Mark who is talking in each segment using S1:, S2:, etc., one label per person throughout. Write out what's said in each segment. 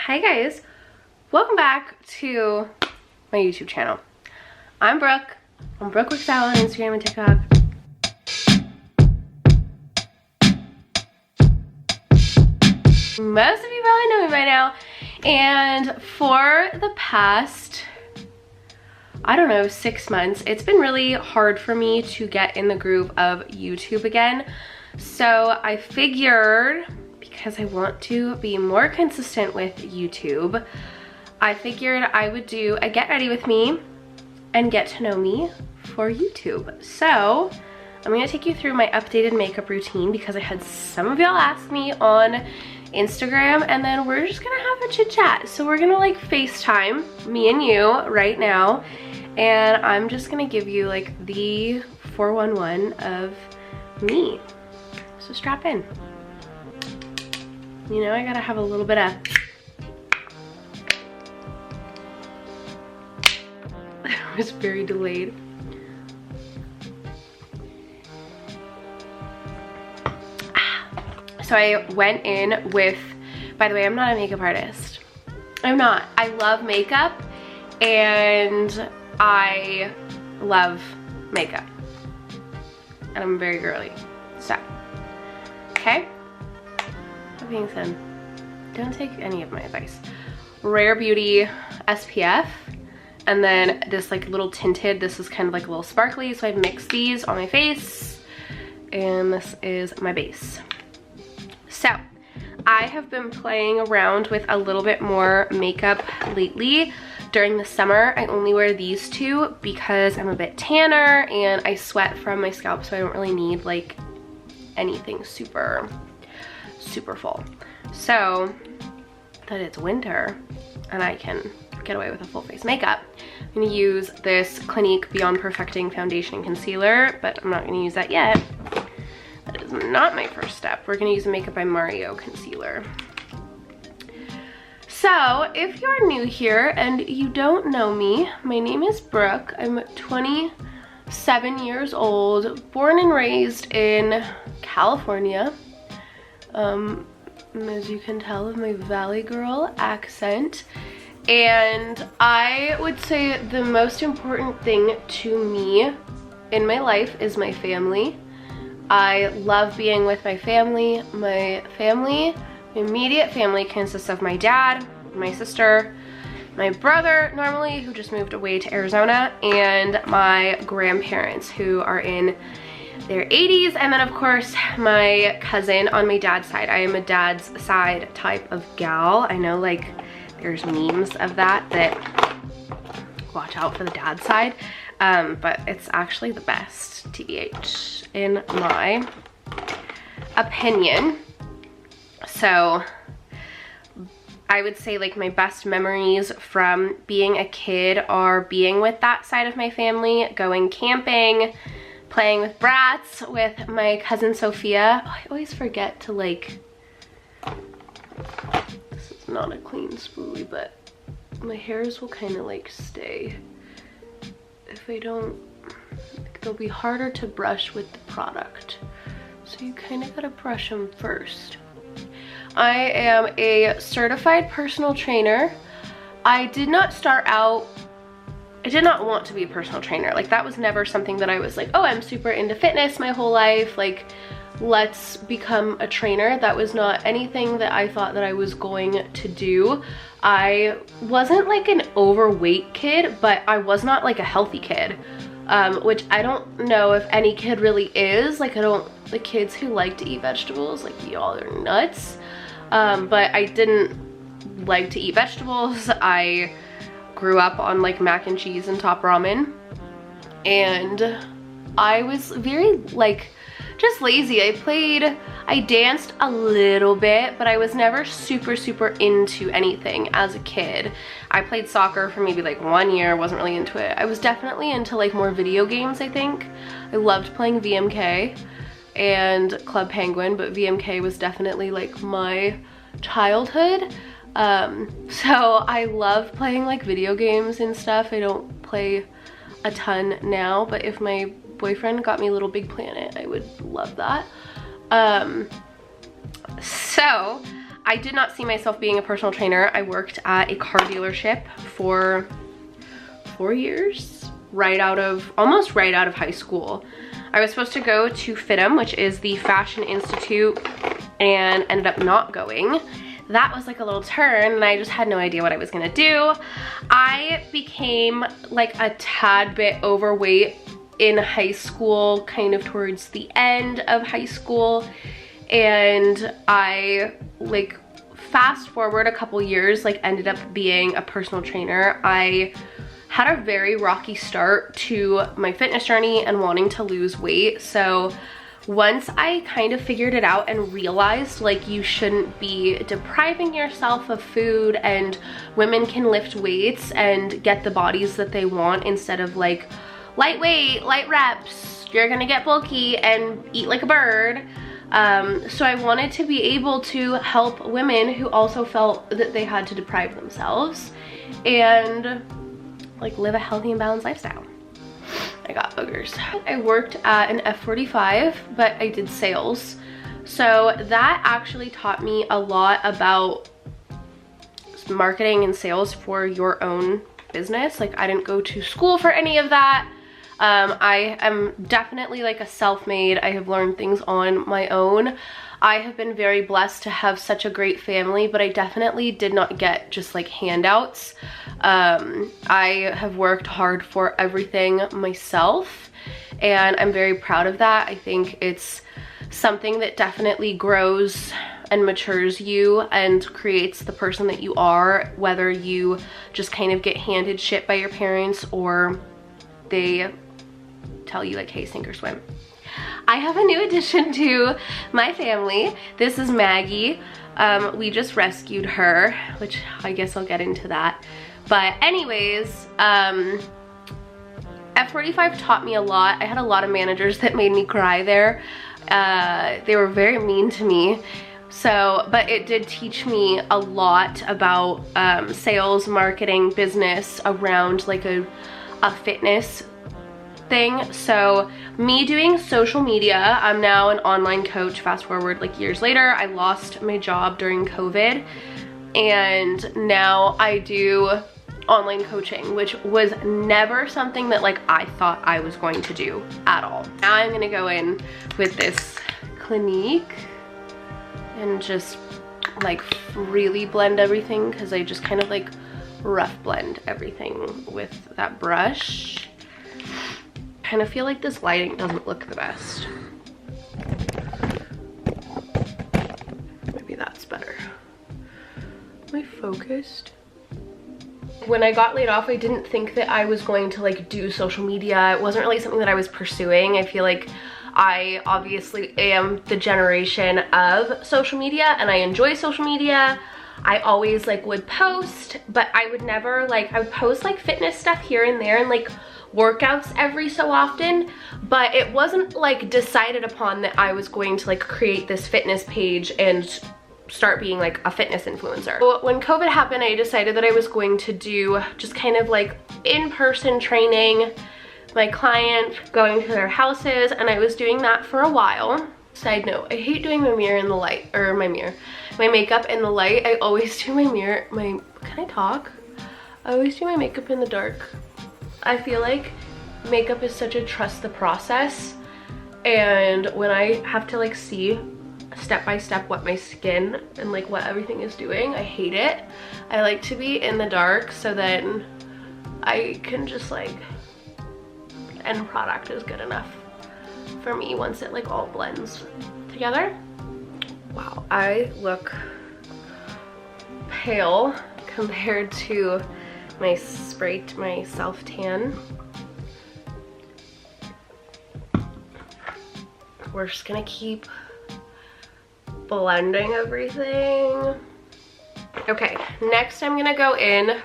S1: Hi guys, welcome back to my YouTube channel. I'm Brooke. I'm brookeworksout on Instagram and TikTok. Most of you probably know me by now. And for the past, I don't know, 6 months, it's been really hard for me to get in the groove of YouTube again. So I figured, because I want to be more consistent with YouTube, I figured I would do a get ready with me and get to know me for YouTube. So I'm gonna take you through my updated makeup routine because I had some of y'all ask me on Instagram, and then we're just gonna have a chit chat. So we're gonna like FaceTime, me and you right now, and I'm just gonna give you like the 411 of me. So strap in. You know, I gotta have a little bit of it was very delayed. So I went in with, by the way, I'm not a makeup artist. I'm not. I love makeup and I love makeup. And I'm very girly. So, okay. That being said, don't take any of my advice. Rare Beauty SPF, and then this like little tinted, this is kind of like a little sparkly, so I've mixed these on my face, and this is my base. So I have been playing around with a little bit more makeup lately. During the summer, I only wear these two because I'm a bit tanner and I sweat from my scalp, so I don't really need like anything super full. So that it's winter and I can get away with a full face makeup, I'm gonna use this Clinique Beyond Perfecting Foundation and Concealer, but I'm not gonna use that yet. That is not my first step. We're gonna use a Makeup by Mario concealer. So if you're new here and you don't know me, my name is Brooke. I'm 27 years old, born and raised in California. As you can tell with my Valley Girl accent. And I would say the most important thing to me in my life is my family. I love being with my family. My immediate family consists of my dad, my sister, my brother normally, who just moved away to Arizona, and my grandparents who are in their 80s, and then of course my cousin on my dad's side. I am a dad's side type of gal. I know like there's memes of that watch out for the dad's side, but it's actually the best, TBH, in my opinion. So I would say like my best memories from being a kid are being with that side of my family, going camping, playing with brats with my cousin Sophia. Oh, I always forget to like, this is not a clean spoolie, but my hairs will kind of like stay. If I don't, they'll be harder to brush with the product. So you kind of gotta brush them first. I am a certified personal trainer. I did not start out, I did not want to be a personal trainer. Like that was never something that I was like, oh, I'm super into fitness my whole life, like let's become a trainer. That was not anything that I thought that I was going to do. I wasn't like an overweight kid, but I was not like a healthy kid, which I don't know if any kid really is. Like the kids who like to eat vegetables, like y'all are nuts. But I didn't like to eat vegetables. I grew up on like mac and cheese and top ramen, and I was very like just lazy. I danced a little bit, but I was never super into anything as a kid. I played soccer for maybe like 1 year, wasn't really into it. I was definitely into like more video games, I think. I loved playing VMK and Club Penguin, but VMK was definitely like my childhood. So I love playing like video games and stuff. I don't play a ton now, but if my boyfriend got me Little Big Planet, I would love that. So I did not see myself being a personal trainer. I worked at a car dealership for 4 years, almost right out of high school. I was supposed to go to FITM, which is the Fashion Institute, and ended up not going. That was like a little turn, and I just had no idea what I was gonna do. I became like a tad bit overweight in high school, kind of towards the end of high school, and I, like, fast forward a couple years, like ended up being a personal trainer. I had a very rocky start to my fitness journey and wanting to lose weight. So once I kind of figured it out and realized like you shouldn't be depriving yourself of food, and women can lift weights and get the bodies that they want instead of like lightweight, light reps, you're gonna get bulky and eat like a bird. So I wanted to be able to help women who also felt that they had to deprive themselves and like live a healthy and balanced lifestyle. I got boogers. I worked at an F45, but I did sales. So that actually taught me a lot about marketing and sales for your own business. Like, I didn't go to school for any of that. I am definitely like a self-made. I have learned things on my own. I have been very blessed to have such a great family, but I definitely did not get just like handouts. I have worked hard for everything myself, and I'm very proud of that. I think it's something that definitely grows and matures you and creates the person that you are, whether you just kind of get handed shit by your parents or they tell you like, hey, sink or swim. I have a new addition to my family. This is Maggie. We just rescued her, which I guess I'll get into that. But anyways, F45 taught me a lot. I had a lot of managers that made me cry there. They were very mean to me. So, but it did teach me a lot about sales, marketing, business around like a fitness thing. So me doing social media, I'm now an online coach. Fast forward like years later, I lost my job during COVID, and now I do online coaching, which was never something that like I thought I was going to do at all. Now I'm gonna go in with this Clinique and just like really blend everything, because I just kind of like rough blend everything with that brush. Kind of feel like this lighting doesn't look the best. Maybe that's better. Am I focused? When I got laid off, I didn't think that I was going to like do social media. It wasn't really something that I was pursuing. I feel like I obviously am the generation of social media, and I enjoy social media. I always like would post, but I would never like, I would post like fitness stuff here and there and like workouts every so often, but it wasn't like decided upon that I was going to like create this fitness page and start being like a fitness influencer. So when COVID happened, I decided that I was going to do just kind of like in-person training, my client going to their houses, and I was doing that for a while. Side note, I hate doing my mirror in the light, or my makeup in the light. I always do can I talk? I always do my makeup in the dark. I feel like makeup is such a trust the process, and when I have to like see step by step what my skin and like what everything is doing, I hate it. I like to be in the dark so then I can just like, end product is good enough for me once it like all blends together. Wow, I look pale compared to my my self tan. We're just gonna keep blending everything. Okay, next I'm gonna go in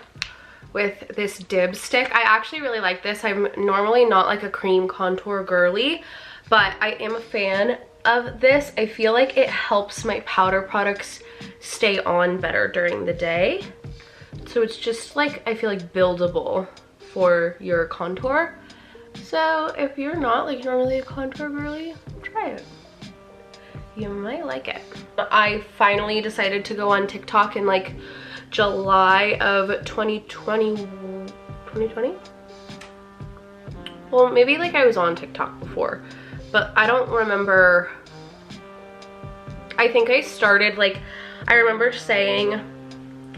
S1: with this dib stick. I actually really like this. I'm normally not like a cream contour girly, but I am a fan of this. I feel like it helps my powder products stay on better during the day. So it's just like, I feel like buildable for your contour. So if you're not like normally a contour girly, try it. You might like it. I finally decided to go on TikTok in like July of 2020. Well, maybe like I was on TikTok before, but I don't remember. I think I started like, I remember saying,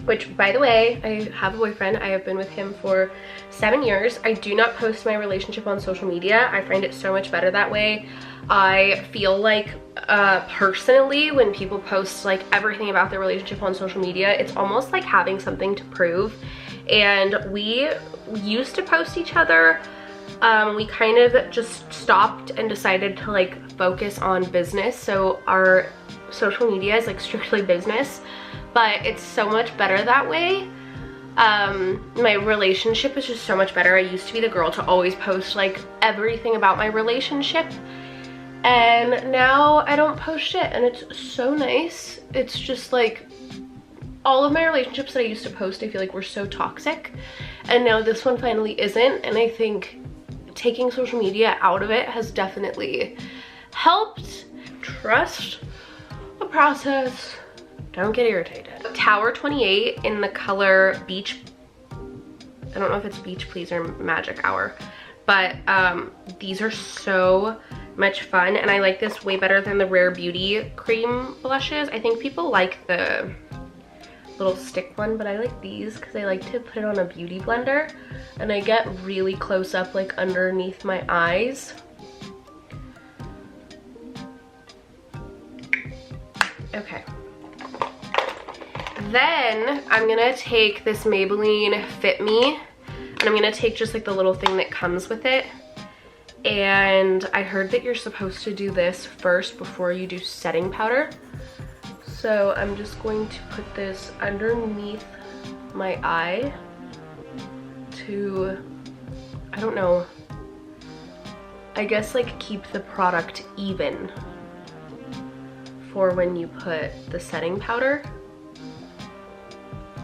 S1: which by the way, I have a boyfriend. I have been with him for 7 years. I do not post my relationship on social media. I find it so much better that way. I feel like personally when people post like everything about their relationship on social media, it's almost like having something to prove. And we used to post each other. We kind of just stopped and decided to like focus on business. So our social media is like strictly business, but it's so much better that way. My relationship is just so much better. I used to be the girl to always post like everything about my relationship, and now I don't post shit, and it's so nice. It's just like all of my relationships that I used to post, I feel like were so toxic, and now this one finally isn't. And I think taking social media out of it has definitely helped. Trust the process. Don't get irritated. Tower 28 in the color Beach. I don't know if it's Beach Please or Magic Hour, but these are so much fun, and I like this way better than the Rare Beauty cream blushes. I think people like the little stick one, but I like these because I like to put it on a beauty blender, and I get really close up like underneath my eyes. Okay. Then I'm gonna take this Maybelline Fit Me, and I'm gonna take just like the little thing that comes with it. And I heard that you're supposed to do this first before you do setting powder. So I'm just going to put this underneath my eye to, I don't know, I guess like keep the product even for when you put the setting powder.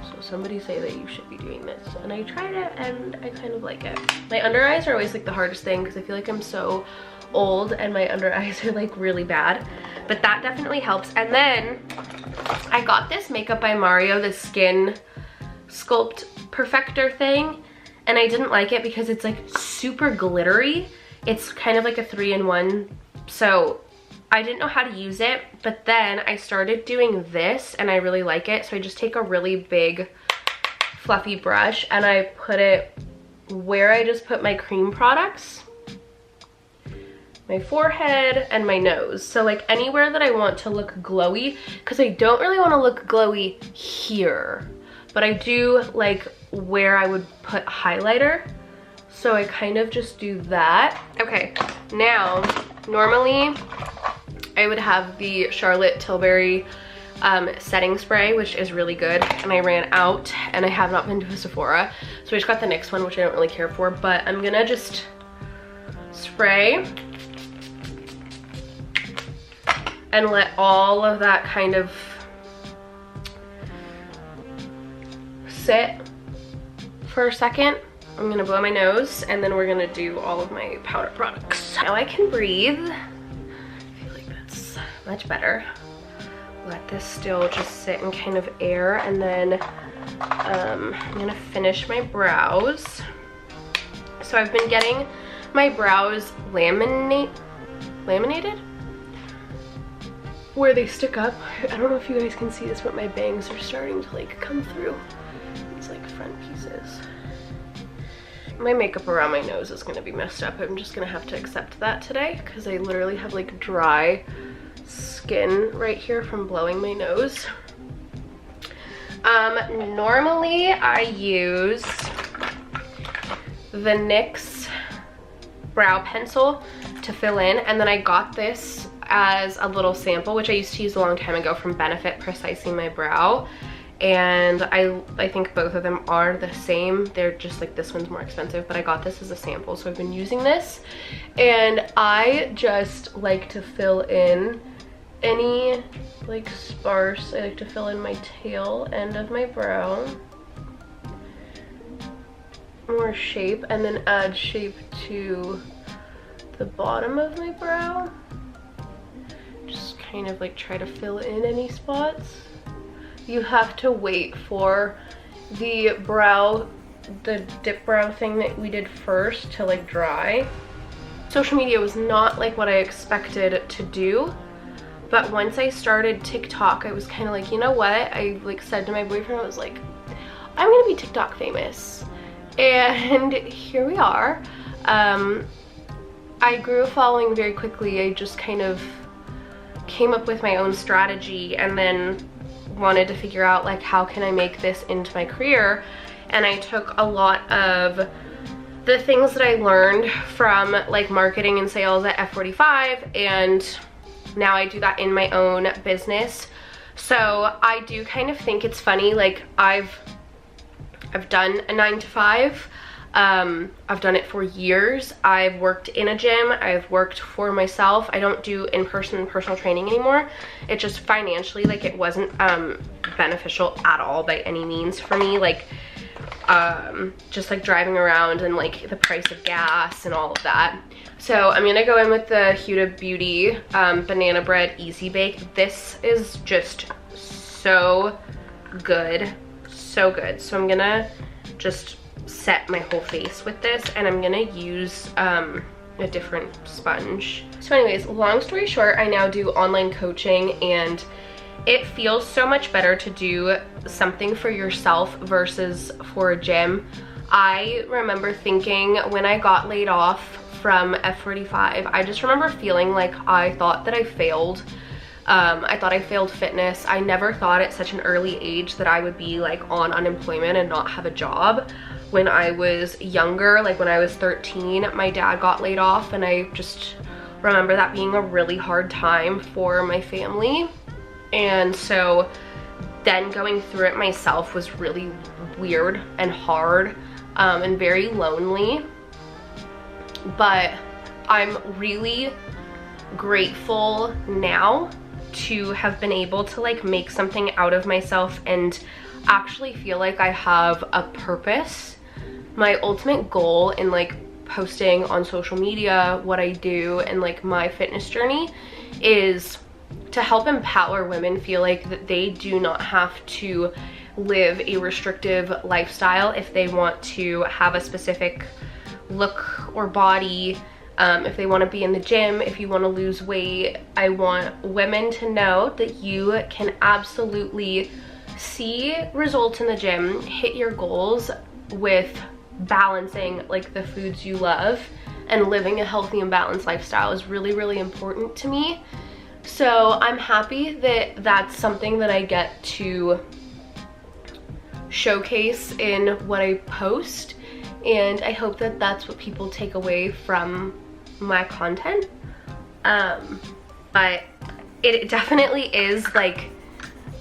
S1: So somebody say that you should be doing this, and I tried it and I kind of like it. My under eyes are always like the hardest thing because I feel like I'm so old and my under eyes are like really bad, but that definitely helps. And then I got this Makeup by Mario, the Skin Sculpt Perfector thing, and I didn't like it because it's like super glittery. It's kind of like a 3-in-1, so I didn't know how to use it, but then I started doing this and I really like it. So I just take a really big fluffy brush and I put it where I just put my cream products, my forehead and my nose. So like anywhere that I want to look glowy, because I don't really want to look glowy here, but I do like where I would put highlighter. So I kind of just do that. Okay, now normally I would have the Charlotte Tilbury setting spray, which is really good, and I ran out and I have not been to a Sephora, so I just got the NYX one, which I don't really care for, but I'm gonna just spray and let all of that kind of sit for a second. I'm gonna blow my nose and then we're gonna do all of my powder products. Now I can breathe. Much better. Let this still just sit and kind of air, and then I'm gonna finish my brows. So I've been getting my brows laminated where they stick up. I don't know if you guys can see this, but my bangs are starting to like come through these like front pieces. My makeup around my nose is gonna be messed up. I'm just gonna have to accept that today because I literally have like dry skin right here from blowing my nose. Normally I use the NYX brow pencil to fill in, and then I got this as a little sample, which I used to use a long time ago from Benefit Precising My Brow, and I think both of them are the same. They're just like, this one's more expensive, but I got this as a sample, so I've been using this, and I just like to fill in any like sparse. I like to fill in my tail end of my brow, more shape, and then add shape to the bottom of my brow. Just kind of like try to fill in any spots. You have to wait for the dip brow thing that we did first to like dry. Social media was not like what I expected to do, but once I started TikTok, I was kind of like, you know what? I like said to my boyfriend, I was like, I'm gonna be TikTok famous. And here we are. I grew a following very quickly. I just kind of came up with my own strategy and then wanted to figure out like how can I make this into my career. And I took a lot of the things that I learned from like marketing and sales at F45, and now I do that in my own business. So I do kind of think it's funny, like I've done a 9-to-5. I've done it for years. I've worked in a gym. I've worked for myself. I don't do in-person personal training anymore. It just financially, like it wasn't beneficial at all by any means for me. Like just like driving around and like the price of gas and all of that. So I'm gonna go in with the Huda Beauty banana bread easy bake. This is just so good, so good. So I'm gonna just set my whole face with this, and I'm gonna use a different sponge. So anyways, long story short, I now do online coaching, and it feels so much better to do something for yourself versus for a gym. I remember thinking when I got laid off from F45, I just remember feeling like I thought that I failed. I thought I failed fitness. I never thought at such an early age that I would be like on unemployment and not have a job. When I was younger, like when I was 13, my dad got laid off, and I just remember that being a really hard time for my family. And so then going through it myself was really weird and hard and very lonely. But I'm really grateful now to have been able to like make something out of myself and actually feel like I have a purpose. My ultimate goal in like posting on social media what I do and like my fitness journey is to help empower women feel like that they do not have to live a restrictive lifestyle if they want to have a specific look or body. If they want to be in the gym, if you want to lose weight, I want women to know that you can absolutely see results in the gym, hit your goals with balancing like the foods you love, and living a healthy and balanced lifestyle is really, really important to me. So I'm happy that that's something that I get to showcase in what I post, and I hope that that's what people take away from my content. But it definitely is like,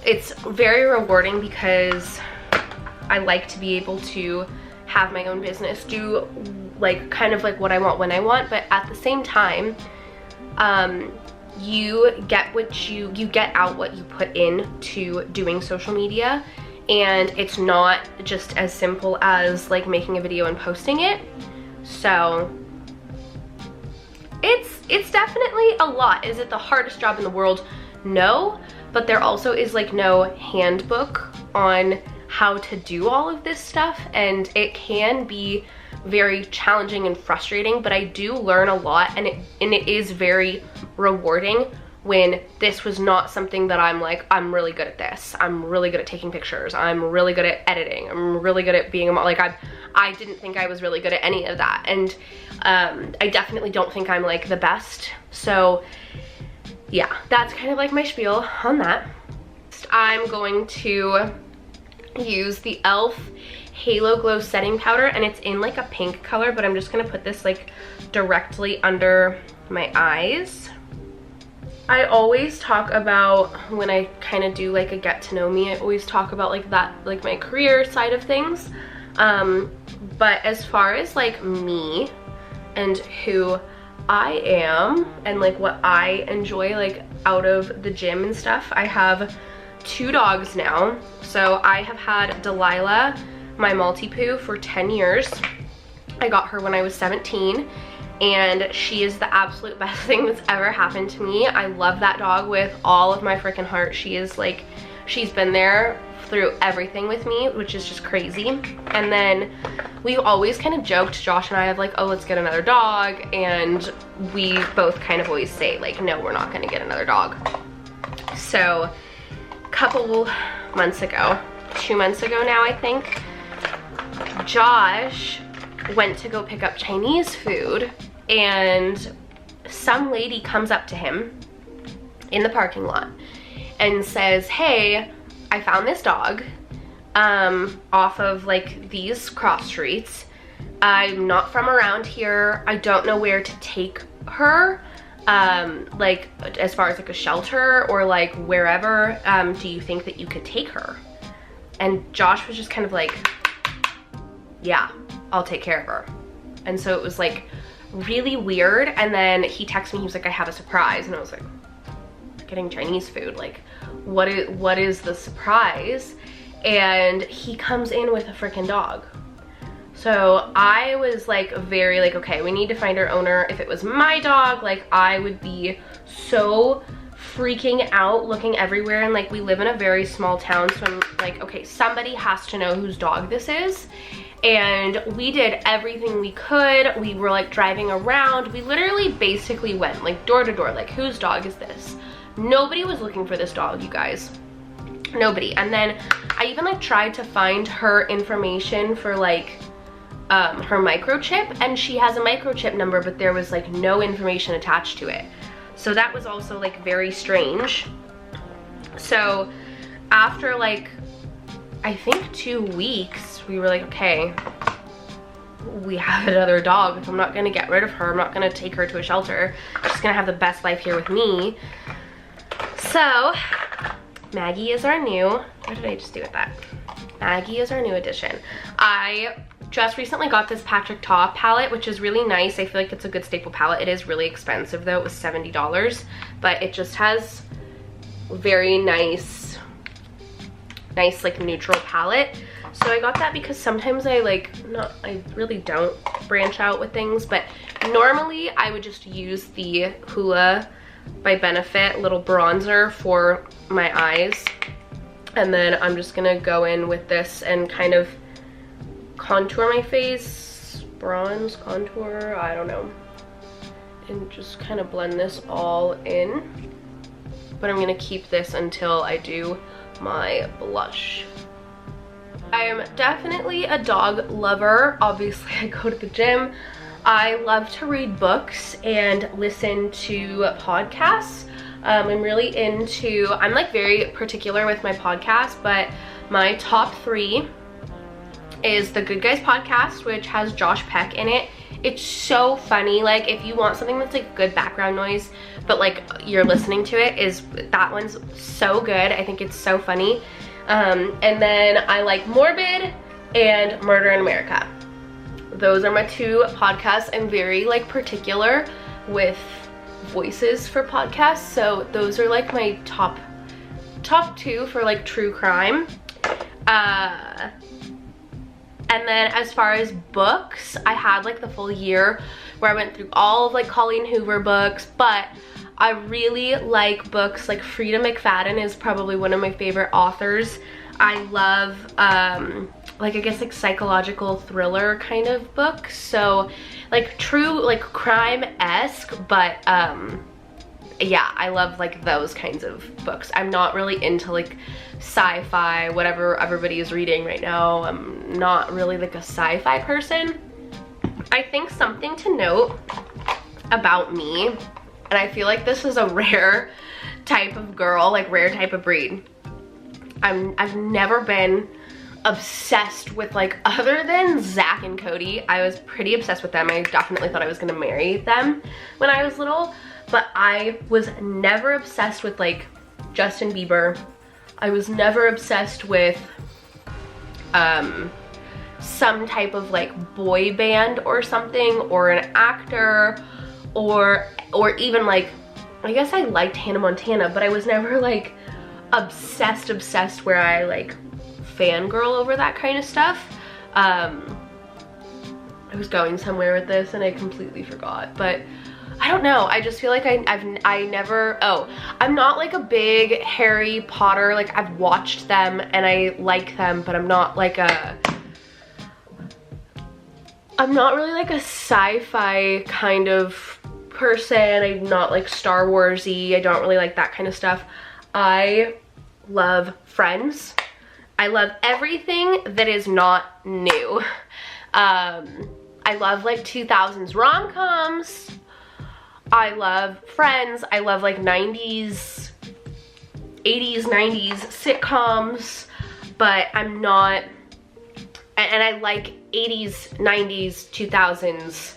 S1: it's very rewarding because I like to be able to have my own business, do like kind of like what I want when I want, but at the same time, you get what you get out what you put into doing social media, and it's not just as simple as like making a video and posting it. So it's definitely a lot. Is it the hardest job in the world? No, but there also is like no handbook on how to do all of this stuff, and it can be very challenging and frustrating, but I do learn a lot, and it is very rewarding when this was not something that I'm like, I'm really good at this, I'm really good at taking pictures, I'm really good at editing, I'm really good at being a like I didn't think I was really good at any of that, and I definitely don't think I'm like the best. So yeah, that's kind of like my spiel on that. I'm going to use the e.l.f. Halo Glow setting powder, and it's in like a pink color, but I'm just gonna put this like directly under my eyes. I always talk about, when I kind of do like a get to know me, I always talk about like that, like my career side of things, but as far as like me and who I am and like what I enjoy like out of the gym and stuff, I have 2 dogs now. So I have had Delilah, my Maltipoo, for 10 years. I got her when I was 17, and she is the absolute best thing that's ever happened to me. I love that dog with all of my freaking heart. She is like, she's been there through everything with me, which is just crazy. And then we always kind of joked, Josh and I, of like, oh, let's get another dog, and we both kind of always say like, no, we're not gonna get another dog. So a couple months ago, 2 months ago now I think, Josh went to go pick up Chinese food, and some lady comes up to him in the parking lot and says, hey, I found this dog off of like these cross streets. I'm not from around here. I don't know where to take her, like as far as like a shelter or like wherever. Do you think that you could take her? And Josh was just kind of like, yeah, I'll take care of her. And so it was like really weird. And then he texted me, he was like, I have a surprise. And I was like, getting Chinese food, like what is the surprise? And he comes in with a freaking dog. So I was like very like, okay, we need to find our owner. If it was my dog, like I would be so freaking out, looking everywhere, and like we live in a very small town, so I'm like, okay, somebody has to know whose dog this is. And we did everything we could. We were like driving around. We literally basically went like door to door, like whose dog is this? Nobody was looking for this dog, you guys. Nobody. And then I even like tried to find her information for like her microchip, and she has a microchip number, but there was like no information attached to it. So that was also like very strange. So after like, I think 2 weeks, we were like, okay, we have another dog. If I'm not gonna get rid of her, I'm not gonna take her to a shelter. She's gonna have the best life here with me. So Maggie is our new, what did I just do with that? Maggie is our new addition. I just recently got this Patrick Ta palette, which is really nice. I feel like it's a good staple palette. It is really expensive though. It was $70, but it just has very nice like neutral palette. So I got that because sometimes I really don't branch out with things, but normally I would just use the Hoola by Benefit little bronzer for my eyes. And then I'm just gonna go in with this and kind of contour my face, bronze, contour, I don't know. And just kind of blend this all in. But I'm gonna keep this until I do my blush. I am definitely a dog lover. Obviously, I go to the gym. I love to read books and listen to podcasts. I'm really into, I'm like very particular with my podcast, but my top 3 is the Good Guys podcast, which has Josh Peck in it. It's so funny. Like if you want something that's like good background noise, but like you're listening to it, is that one's so good. I think it's so funny. And then I like Morbid and Murder in America. Those are my 2 podcasts. I'm very like particular with voices for podcasts, so those are like my top 2 for like true crime. And then as far as books, I had like the full year where I went through all of like Colleen Hoover books, but I really like books like Frida McFadden is probably one of my favorite authors. I love like I guess like psychological thriller kind of books, so like true like crime-esque, but yeah, I love like those kinds of books. I'm not really into like sci-fi, whatever everybody is reading right now. I'm not really like a sci-fi person. I think something to note about me, and I feel like this is a rare type of girl, like rare type of breed. I've never been obsessed with like, other than Zach and Cody, I was pretty obsessed with them. I definitely thought I was gonna marry them when I was little, but I was never obsessed with like Justin Bieber. I was never obsessed with some type of like boy band or something, or an actor, or even like, I guess I liked Hannah Montana, but I was never like obsessed where I like fangirl over that kind of stuff. I was going somewhere with this and I completely forgot, but I don't know. I just feel like I never, oh, I'm not like a big Harry Potter, like I've watched them and I like them, but I'm not like I'm not really like a sci-fi kind of person. I'm not like Star Warsy. I don't really like that kind of stuff. I love Friends. I love everything that is not new. I love like 2000s rom-coms. I love Friends. I love like 90s, 80s, 90s sitcoms, but I'm not, and I like 80s, 90s, 2000s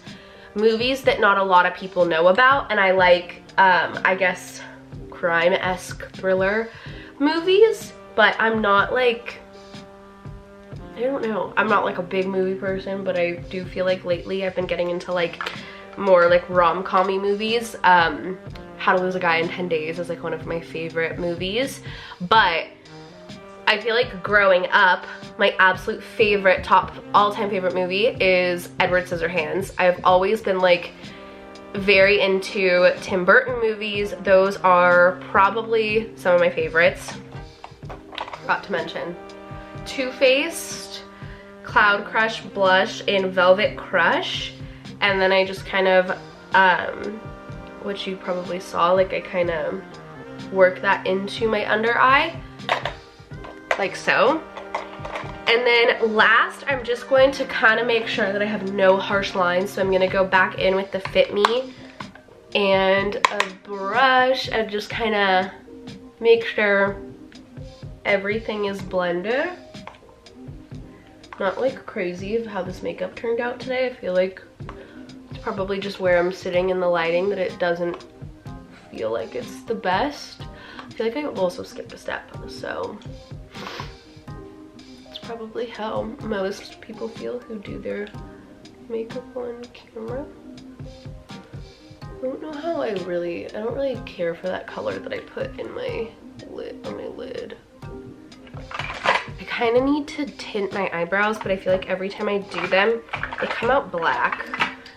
S1: movies that not a lot of people know about, and I like, I guess, crime-esque thriller movies, but I'm not like, I don't know, I'm not like a big movie person, but I do feel like lately I've been getting into like more like rom-com-y movies. How to Lose a Guy in 10 Days is like one of my favorite movies, but I feel like growing up, my absolute favorite, top all-time favorite movie is Edward Scissorhands. I've always been like very into Tim Burton movies. Those are probably some of my favorites. Forgot to mention Too Faced, Cloud Crush Blush, and Velvet Crush. And then I just kind of, which you probably saw, like I kind of work that into my under eye, like so. And then last, I'm just going to kind of make sure that I have no harsh lines. So I'm gonna go back in with the Fit Me and a brush and just kind of make sure everything is blended. Not like crazy of how this makeup turned out today. I feel like it's probably just where I'm sitting in the lighting that it doesn't feel like it's the best. I feel like I also skipped a step, so it's probably how most people feel who do their makeup on camera. I don't know how I don't really care for that color that I put in my lid, on my lid. I kind of need to tint my eyebrows, but I feel like every time I do them, they come out black.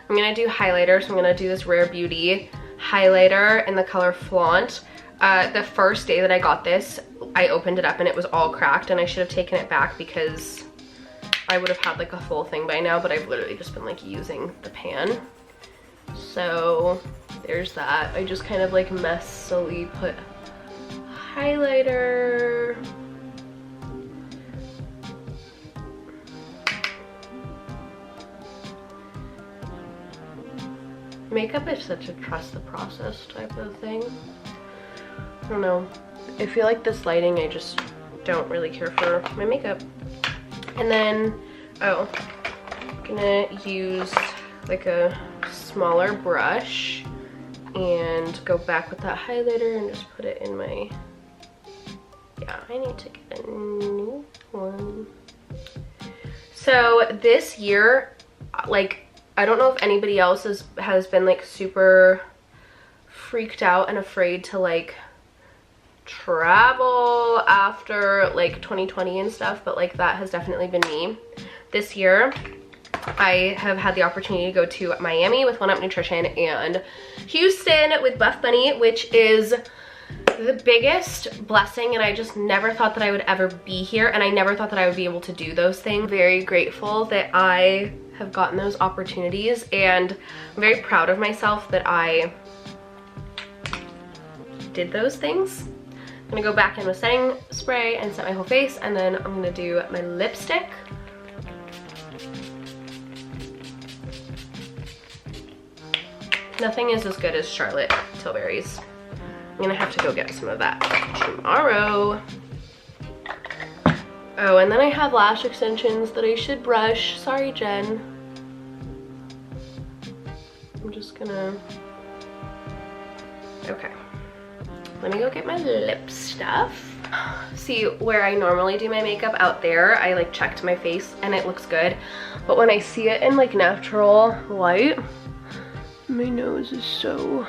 S1: I'm gonna do highlighter, so I'm gonna do this Rare Beauty highlighter in the color Flaunt. The first day that I got this, I opened it up and it was all cracked, and I should have taken it back because I would have had like a full thing by now, but I've literally just been like using the pan. So there's that. I just kind of like messily put highlighter. Makeup is such a trust the process type of thing. I don't know. I feel like this lighting, I just don't really care for my makeup. And then, oh, I'm gonna use like a smaller brush and go back with that highlighter and just put it in my, yeah, I need to get a new one. So this year, like, I don't know if anybody else has been like super freaked out and afraid to like travel after like 2020 and stuff, but like that has definitely been me. This year I have had the opportunity to go to Miami with One Up Nutrition and Houston with Buff Bunny, which is the biggest blessing, and I just never thought that I would ever be here, and I never thought that I would be able to do those things. Very grateful that I have gotten those opportunities, and I'm very proud of myself that I did those things. I'm gonna go back in with setting spray and set my whole face, and then I'm gonna do my lipstick. Nothing is as good as Charlotte Tilbury's. I'm gonna have to go get some of that tomorrow. Oh, and then I have lash extensions that I should brush. Sorry, Jen. I'm just gonna, okay. Let me go get my lip stuff. See, where I normally do my makeup out there, I like checked my face and it looks good. But when I see it in like natural light, my nose is so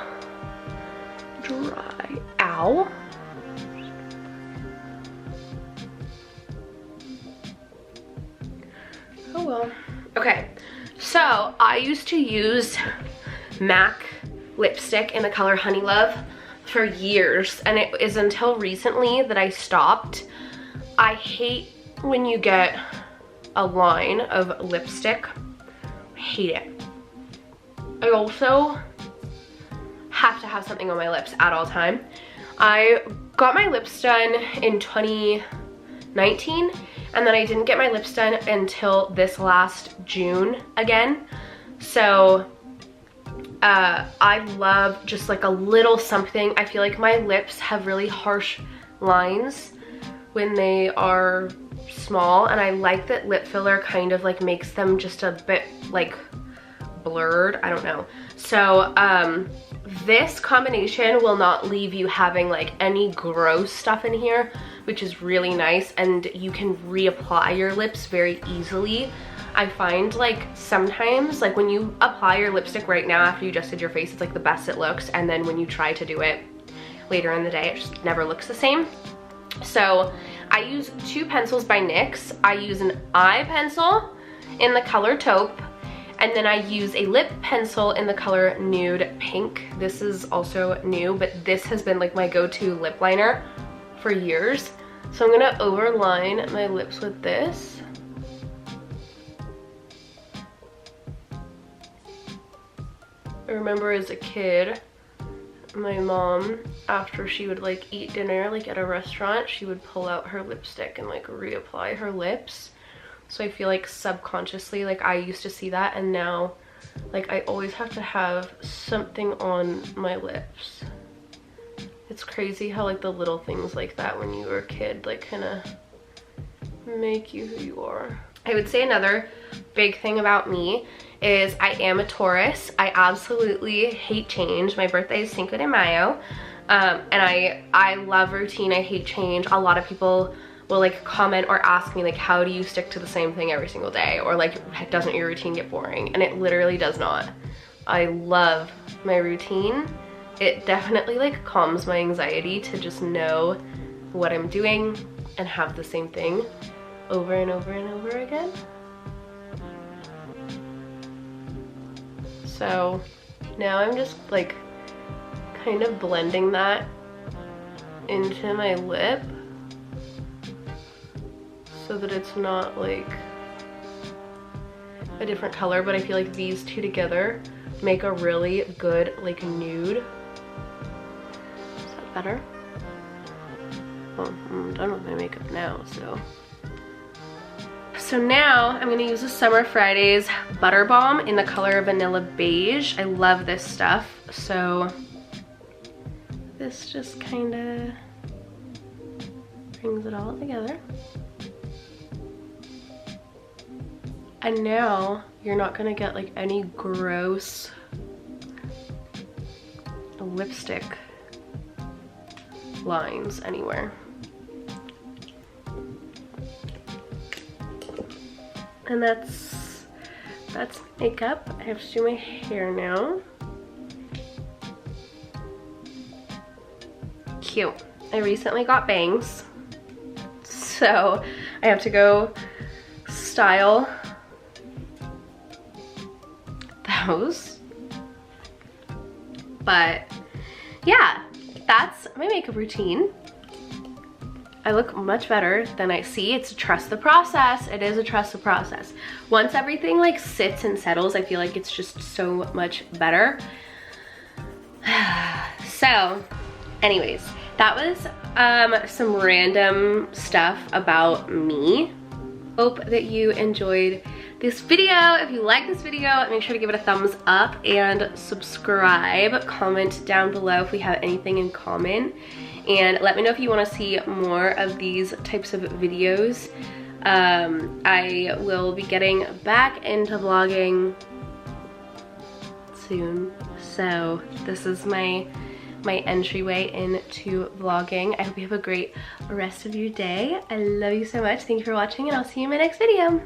S1: dry. Ow. Oh well. Okay, So I used to use MAC lipstick in the color Honey Love for years, and it is until recently that I stopped. I hate when you get a line of lipstick. I hate it. I also have to have something on my lips at all time. I got my lips done in 2019, and then I didn't get my lips done until this last June again. So I love just like a little something. I feel like my lips have really harsh lines when they are small, and I like that lip filler kind of like makes them just a bit like blurred. I don't know. So this combination will not leave you having like any gross stuff in here, which is really nice, and you can reapply your lips very easily. I find like sometimes like when you apply your lipstick right now after you just did your face, it's like the best it looks, and then when you try to do it later in the day, it just never looks the same. So I use two pencils by NYX. I use an eye pencil in the color taupe, and then I use a lip pencil in the color nude pink. This is also new, but this has been like my go-to lip liner for years. So I'm gonna overline my lips with this. I remember as a kid, my mom, after she would like eat dinner like at a restaurant, she would pull out her lipstick and like reapply her lips. So I feel like subconsciously like I used to see that, and now like I always have to have something on my lips. It's crazy how like the little things like that when you were a kid like kind of make you who you are. I would say another big thing about me is I am a Taurus. I absolutely hate change. My birthday is Cinco de Mayo, and I love routine. I hate change. A lot of people will like comment or ask me like, how do you stick to the same thing every single day, or like doesn't your routine get boring? And it literally does not. I love my routine. It definitely like calms my anxiety to just know what I'm doing and have the same thing over and over and over again. So now I'm just like kind of blending that into my lip so that it's not like a different color, but I feel like these two together make a really good like nude. Is that better? Well, I'm done with my makeup now, so now I'm gonna use the Summer Fridays Butter Balm in the color Vanilla Beige. I love this stuff. So this just kind of brings it all together. And now you're not gonna get like any gross lipstick lines anywhere. And that's makeup. I have to do my hair now. Cute. I recently got bangs, so I have to go style those. But yeah, that's my makeup routine. I look much better than I see. It's a trust the process. It is a trust the process. Once everything like sits and settles, I feel like it's just so much better. So anyways, that was some random stuff about me. Hope that you enjoyed this video. If you like this video, make sure to give it a thumbs up and subscribe. Comment down below if we have anything in common. And let me know if you want to see more of these types of videos. I will be getting back into vlogging soon. So this is my entryway into vlogging. I hope you have a great rest of your day. I love you so much. Thank you for watching, and I'll see you in my next video.